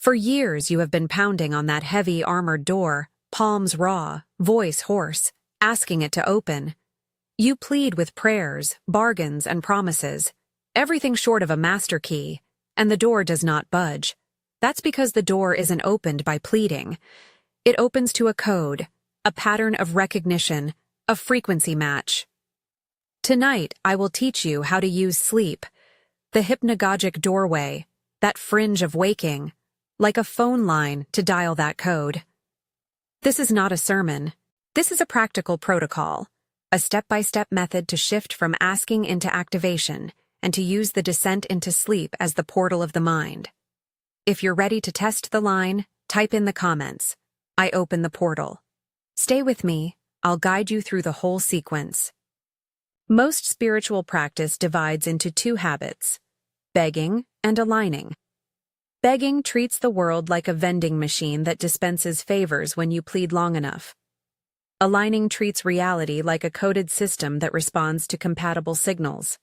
For years you have been pounding on that heavy armored door, palms raw, voice hoarse, asking it to open. You plead with prayers, bargains, and promises, everything short of a master key, and the door does not budge. That's because the door isn't opened by pleading. It opens to a code, a pattern of recognition, a frequency match. Tonight, I will teach you how to use sleep, the hypnagogic doorway, that fringe of waking, like a phone line to dial that code. This is not a sermon. This is a practical protocol, a step-by-step method to shift from asking into activation and to use the descent into sleep as the portal of the mind. If you're ready to test the line, type in the comments. I open the portal. Stay with me. I'll guide you through the whole sequence. Most spiritual practice divides into two habits: begging and aligning. Begging treats the world like a vending machine that dispenses favors when you plead long enough. Aligning treats reality like a coded system that responds to compatible signals.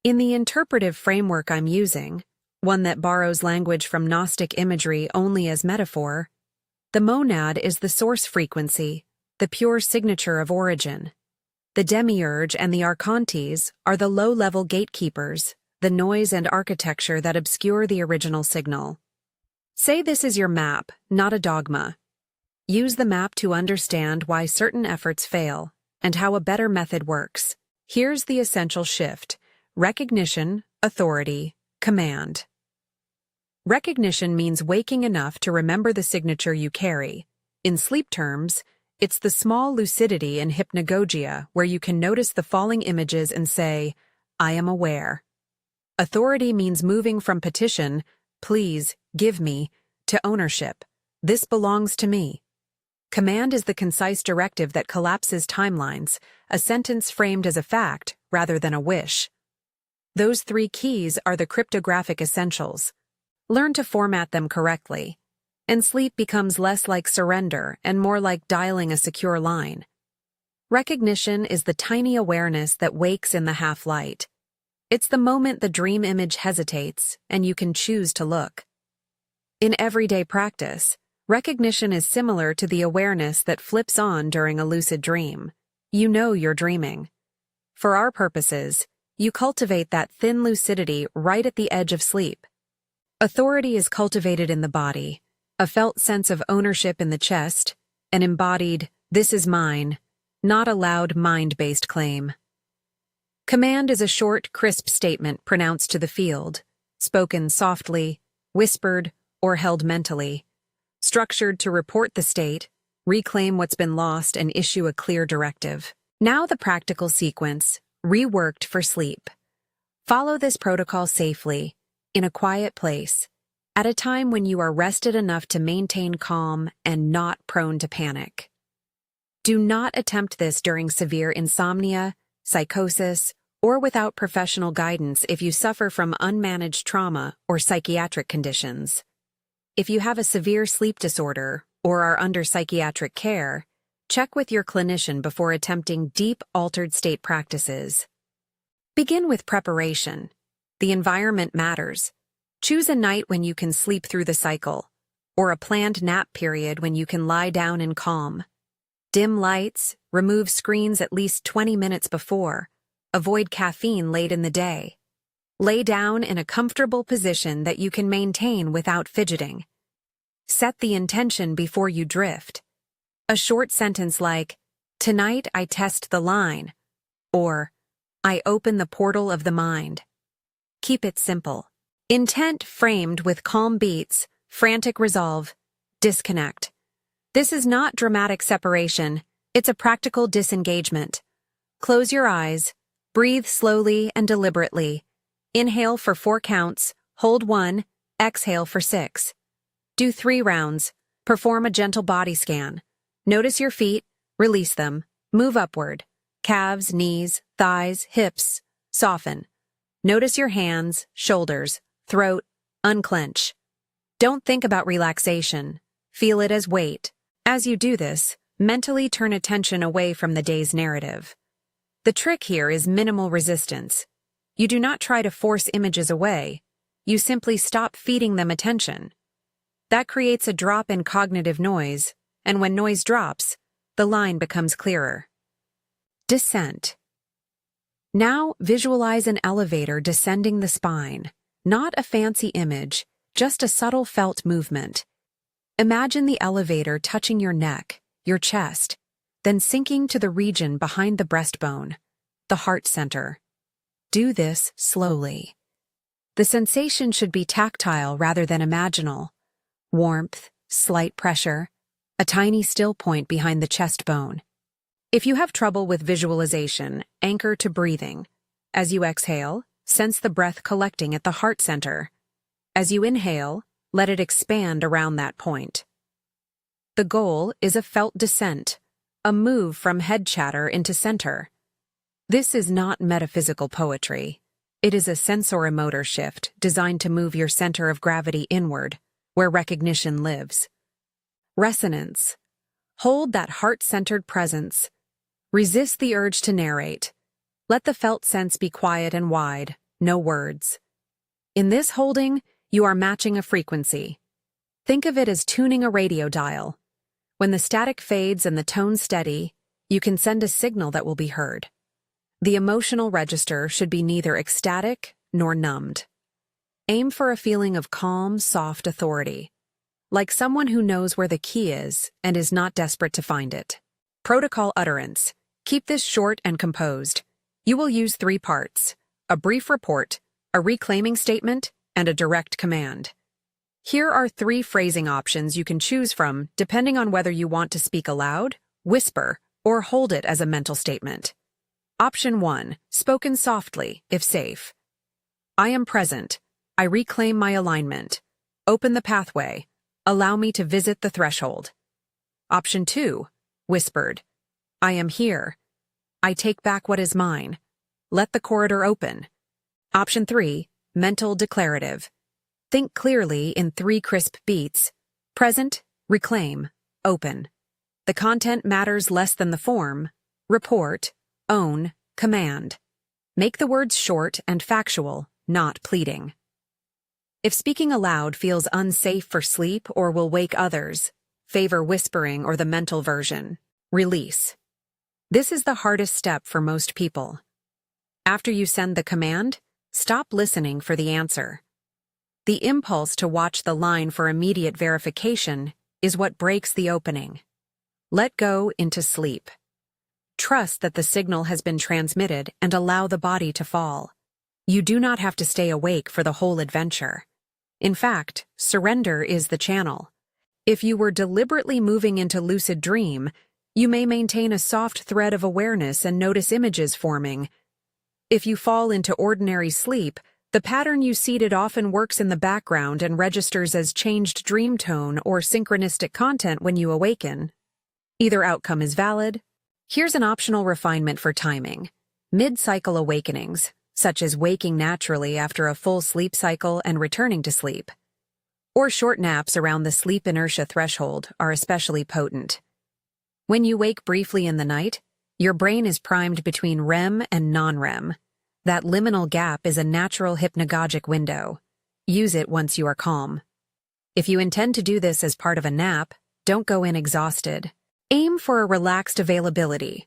In the interpretive framework I'm using, one that borrows language from Gnostic imagery only as metaphor, the monad is the source frequency, the pure signature of origin. The demiurge and the archontes are the low-level gatekeepers, the noise and architecture that obscure the original signal. Say this is your map, not a dogma. Use the map to understand why certain efforts fail and how a better method works. Here's the essential shift: recognition, authority, command. Recognition means waking enough to remember the signature you carry. In sleep terms, it's the small lucidity in hypnagogia where you can notice the falling images and say, I am aware. Authority means moving from petition, please, give me, to ownership. This belongs to me. Command is the concise directive that collapses timelines, a sentence framed as a fact rather than a wish. Those three keys are the cryptographic essentials. Learn to format them correctly, and sleep becomes less like surrender and more like dialing a secure line. Recognition is the tiny awareness that wakes in the half-light. It's the moment the dream image hesitates and you can choose to look. In everyday practice, recognition is similar to the awareness that flips on during a lucid dream. You know you're dreaming. For our purposes, you cultivate that thin lucidity right at the edge of sleep. Authority is cultivated in the body, a felt sense of ownership in the chest, an embodied, this is mine, not a loud mind-based claim. Command is a short, crisp statement pronounced to the field, spoken softly, whispered, or held mentally, structured to report the state, reclaim what's been lost, and issue a clear directive. Now the practical sequence, reworked for sleep. Follow this protocol safely, in a quiet place, at a time when you are rested enough to maintain calm and not prone to panic. Do not attempt this during severe insomnia, psychosis, or without professional guidance if you suffer from unmanaged trauma or psychiatric conditions. If you have a severe sleep disorder or are under psychiatric care, check with your clinician before attempting deep altered state practices. Begin with preparation. The environment matters. Choose a night when you can sleep through the cycle, or a planned nap period when you can lie down in calm. Dim lights, remove screens at least 20 minutes before, avoid caffeine late in the day. Lay down in a comfortable position that you can maintain without fidgeting. Set the intention before you drift. A short sentence like, tonight I test the line, or I open the portal of the mind. Keep it simple. Intent framed with calm beats, frantic resolve, disconnect. This is not dramatic separation, it's a practical disengagement. Close your eyes, breathe slowly and deliberately. Inhale for 4 counts, hold 1, exhale for 6. Do 3 rounds, perform a gentle body scan. Notice your feet, release them, move upward. Calves, knees, thighs, hips, soften. Notice your hands, shoulders, throat, unclench. Don't think about relaxation. Feel it as weight. As you do this, mentally turn attention away from the day's narrative. The trick here is minimal resistance. You do not try to force images away. You simply stop feeding them attention. That creates a drop in cognitive noise, and when noise drops, the line becomes clearer. Descent. Now visualize an elevator descending the spine, not a fancy image, just a subtle felt movement. Imagine the elevator touching your neck, your chest, then sinking to the region behind the breastbone, the heart center. Do this slowly. The sensation should be tactile rather than imaginal. Warmth, slight pressure, a tiny still point behind the chest bone. If you have trouble with visualization, anchor to breathing. As you exhale, sense the breath collecting at the heart center. As you inhale, let it expand around that point. The goal is a felt descent, a move from head chatter into center. This is not metaphysical poetry. It is a sensoromotor shift designed to move your center of gravity inward, where recognition lives. Resonance. Hold that heart-centered presence. Resist the urge to narrate. Let the felt sense be quiet and wide, no words. In this holding, you are matching a frequency. Think of it as tuning a radio dial. When the static fades and the tone steady, you can send a signal that will be heard. The emotional register should be neither ecstatic nor numbed. Aim for a feeling of calm, soft authority, like someone who knows where the key is and is not desperate to find it. Protocol utterance. Keep this short and composed. You will use 3 parts: a brief report, a reclaiming statement, and a direct command. Here are 3 phrasing options you can choose from depending on whether you want to speak aloud, whisper, or hold it as a mental statement. Option 1, spoken softly, if safe. I am present. I reclaim my alignment. Open the pathway. Allow me to visit the threshold. Option 2, whispered. I am here. I take back what is mine. Let the corridor open. Option 3, mental declarative. Think clearly in 3 crisp beats. Present, reclaim, open. The content matters less than the form. Report, own, command. Make the words short and factual, not pleading. If speaking aloud feels unsafe for sleep or will wake others, favor whispering or the mental version. Release. This is the hardest step for most people. After you send the command, stop listening for the answer. The impulse to watch the line for immediate verification is what breaks the opening. Let go into sleep. Trust that the signal has been transmitted and allow the body to fall. You do not have to stay awake for the whole adventure. In fact, surrender is the channel. If you were deliberately moving into lucid dream, you may maintain a soft thread of awareness and notice images forming. If you fall into ordinary sleep, the pattern you seeded often works in the background and registers as changed dream tone or synchronistic content when you awaken. Either outcome is valid. Here's an optional refinement for timing. Mid-cycle awakenings, such as waking naturally after a full sleep cycle and returning to sleep. Or short naps around the sleep inertia threshold are especially potent. When you wake briefly in the night, your brain is primed between REM and non-REM. That liminal gap is a natural hypnagogic window. Use it once you are calm. If you intend to do this as part of a nap, don't go in exhausted. Aim for a relaxed availability.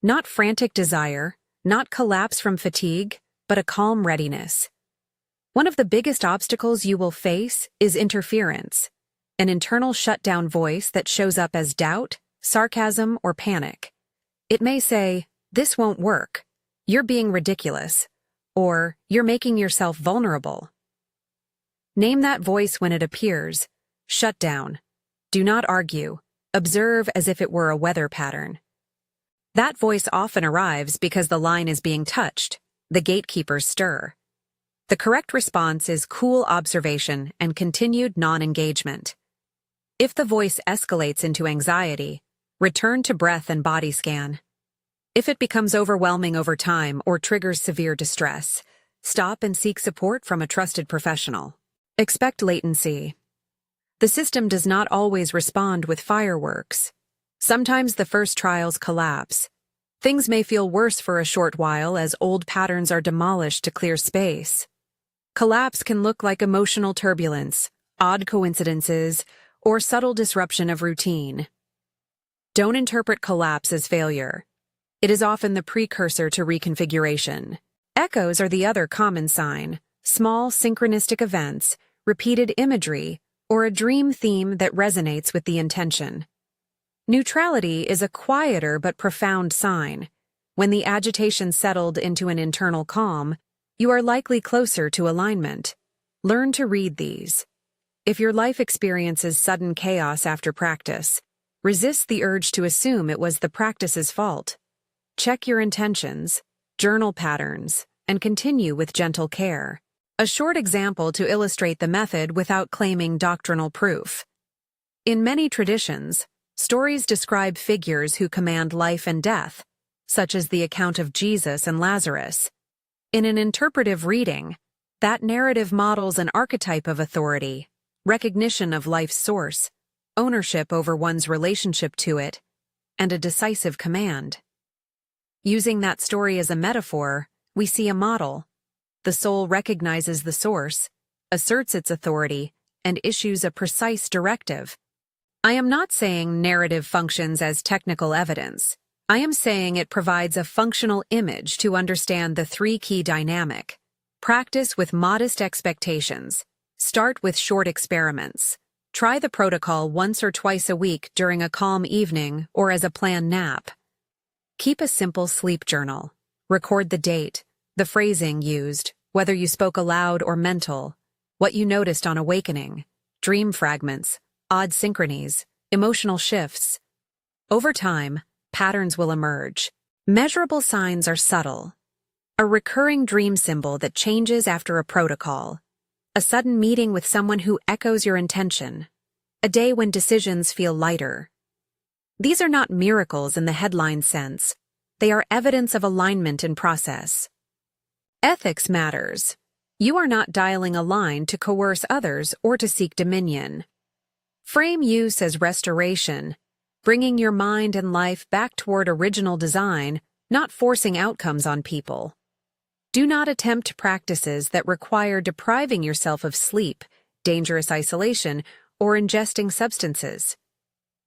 Not frantic desire, not collapse from fatigue, but a calm readiness. One of the biggest obstacles you will face is interference, an internal shutdown voice that shows up as doubt, sarcasm, or panic. It may say, "This won't work," "You're being ridiculous," or "You're making yourself vulnerable." Name that voice when it appears. Shut down. Do not argue. Observe as if it were a weather pattern. That voice often arrives because the line is being touched. The gatekeepers stir. The correct response is cool observation and continued non-engagement. If the voice escalates into anxiety, return to breath and body scan. If it becomes overwhelming over time or triggers severe distress, stop and seek support from a trusted professional. Expect latency. The system does not always respond with fireworks. Sometimes the first trials collapse. Things may feel worse for a short while as old patterns are demolished to clear space. Collapse can look like emotional turbulence, odd coincidences, or subtle disruption of routine. Don't interpret collapse as failure. It is often the precursor to reconfiguration. Echoes are the other common sign: small synchronistic events, repeated imagery, or a dream theme that resonates with the intention. Neutrality is a quieter but profound sign. When the agitation settled into an internal calm, you are likely closer to alignment. Learn to read these. If your life experiences sudden chaos after practice, resist the urge to assume it was the practice's fault. Check your intentions, journal patterns, and continue with gentle care. A short example to illustrate the method without claiming doctrinal proof. In many traditions, stories describe figures who command life and death, such as the account of Jesus and Lazarus. In an interpretive reading, that narrative models an archetype of authority, recognition of life's source, ownership over one's relationship to it, and a decisive command. Using that story as a metaphor, we see a model. The soul recognizes the source, asserts its authority, and issues a precise directive. I am not saying narrative functions as technical evidence. I am saying it provides a functional image to understand the three key dynamic. Practice with modest expectations. Start with short experiments. Try the protocol once or twice a week during a calm evening or as a planned nap. Keep a simple sleep journal. Record the date, the phrasing used, whether you spoke aloud or mental, what you noticed on awakening, dream fragments, odd synchronies, emotional shifts. Over time, patterns will emerge. Measurable signs are subtle. A recurring dream symbol that changes after a protocol. A sudden meeting with someone who echoes your intention. A day when decisions feel lighter. These are not miracles in the headline sense. They are evidence of alignment in process. Ethics matters. You are not dialing a line to coerce others or to seek dominion. Frame use as restoration, bringing your mind and life back toward original design, not forcing outcomes on people. Do not attempt practices that require depriving yourself of sleep, dangerous isolation, or ingesting substances.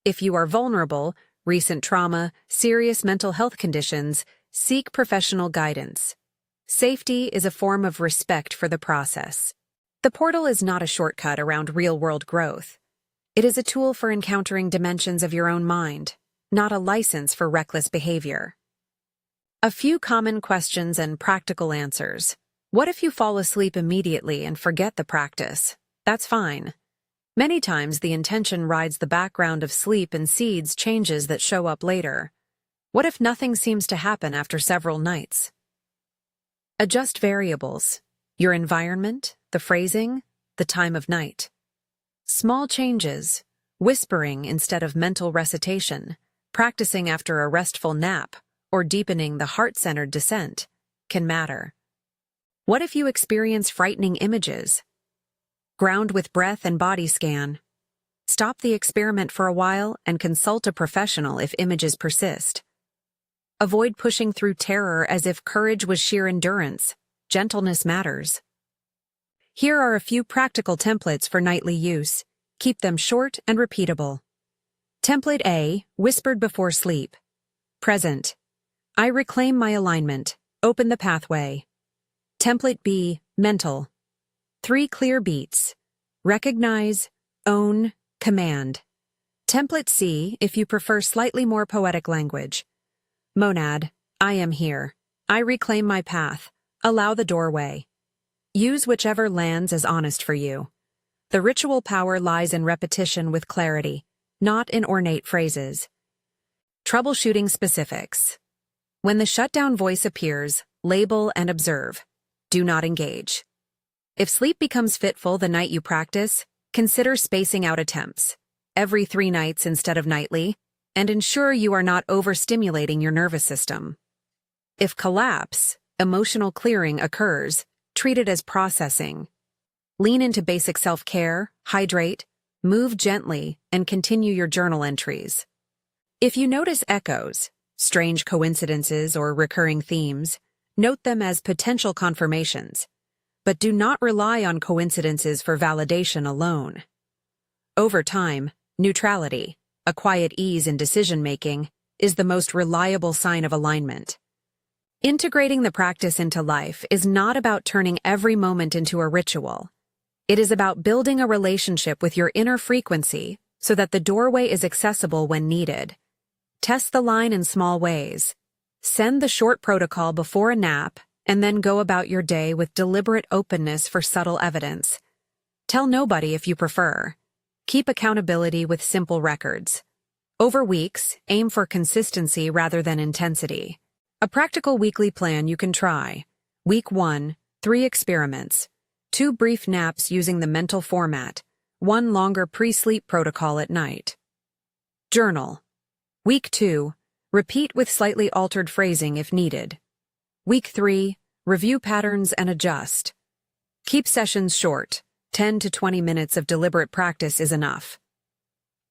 If you are vulnerable, recent trauma, serious mental health conditions, seek professional guidance. Safety is a form of respect for the process. The portal is not a shortcut around real-world growth. It is a tool for encountering dimensions of your own mind, not a license for reckless behavior. A few common questions and practical answers. What if you fall asleep immediately and forget the practice? That's fine. Many times the intention rides the background of sleep and seeds changes that show up later. What if nothing seems to happen after several nights? Adjust variables. Your environment, the phrasing, the time of night. Small changes, whispering instead of mental recitation, practicing after a restful nap, or deepening the heart-centered descent, can matter. What if you experience frightening images? Ground with breath and body scan. Stop the experiment for a while and consult a professional if images persist. Avoid pushing through terror as if courage was sheer endurance. Gentleness matters. Here are a few practical templates for nightly use. Keep them short and repeatable. Template A, whispered before sleep. Present. I reclaim my alignment. Open the pathway. Template B, mental. 3 clear beats. Recognize, own, command. Template C, if you prefer slightly more poetic language. Monad, I am here. I reclaim my path. Allow the doorway. Use whichever lands as honest for you. The ritual power lies in repetition with clarity, not in ornate phrases. Troubleshooting specifics. When the shutdown voice appears, label and observe. Do not engage. If sleep becomes fitful the night you practice, consider spacing out attempts, every 3 nights instead of nightly, and ensure you are not overstimulating your nervous system. If collapse, emotional clearing occurs, treat it as processing. Lean into basic self-care, hydrate, move gently, and continue your journal entries. If you notice echoes, strange coincidences, or recurring themes, note them as potential confirmations. but do not rely on coincidences for validation alone. Over time, neutrality, a quiet ease in decision-making, is the most reliable sign of alignment. Integrating the practice into life is not about turning every moment into a ritual. It is about building a relationship with your inner frequency so that the doorway is accessible when needed. Test the line in small ways. Send the short protocol before a nap, and then go about your day with deliberate openness for subtle evidence. Tell nobody if you prefer. Keep accountability with simple records. Over weeks, aim for consistency rather than intensity. A practical weekly plan you can try. Week 1, 3 experiments. 2 brief naps using the mental format. 1 longer pre-sleep protocol at night. Journal. Week 2, repeat with slightly altered phrasing if needed. Week 3, review patterns and adjust. Keep sessions short. 10 to 20 minutes of deliberate practice is enough.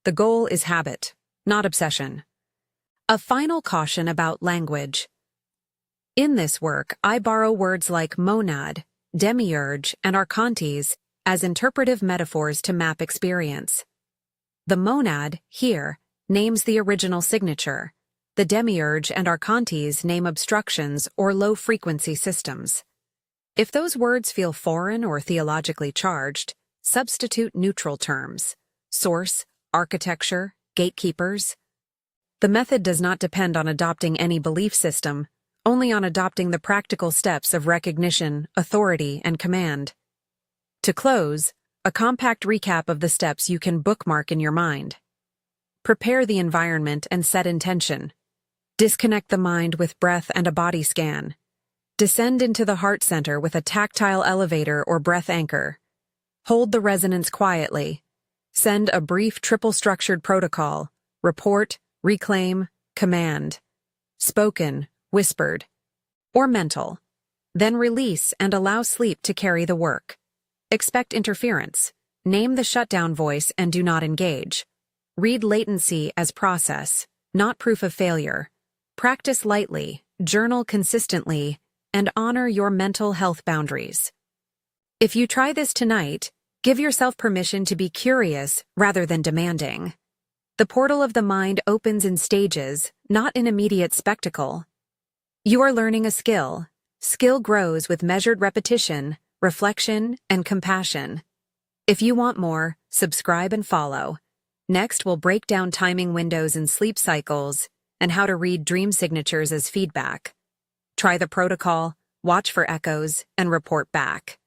The goal is habit, not obsession. A final caution about language. In this work, I borrow words like monad, demiurge, and archontes as interpretive metaphors to map experience. The monad, here, names the original signature. The demiurge and archontes name obstructions or low-frequency systems. If those words feel foreign or theologically charged, substitute neutral terms: source, architecture, gatekeepers. The method does not depend on adopting any belief system, only on adopting the practical steps of recognition, authority, and command. To close, a compact recap of the steps you can bookmark in your mind. Prepare the environment and set intention. Disconnect the mind with breath and a body scan. Descend into the heart center with a tactile elevator or breath anchor. Hold the resonance quietly. Send a brief triple-structured protocol: report, reclaim, command. Spoken, whispered, or mental. Then release and allow sleep to carry the work. Expect interference. Name the shutdown voice and do not engage. Read latency as process, not proof of failure. Practice lightly, journal consistently, and honor your mental health boundaries. If you try this tonight, give yourself permission to be curious rather than demanding. The portal of the mind opens in stages, not in immediate spectacle. You are learning a skill. Skill grows with measured repetition, reflection, and compassion. If you want more, subscribe and follow. Next, we'll break down timing windows and sleep cycles, and how to read dream signatures as feedback. Try the protocol, watch for echoes, and report back.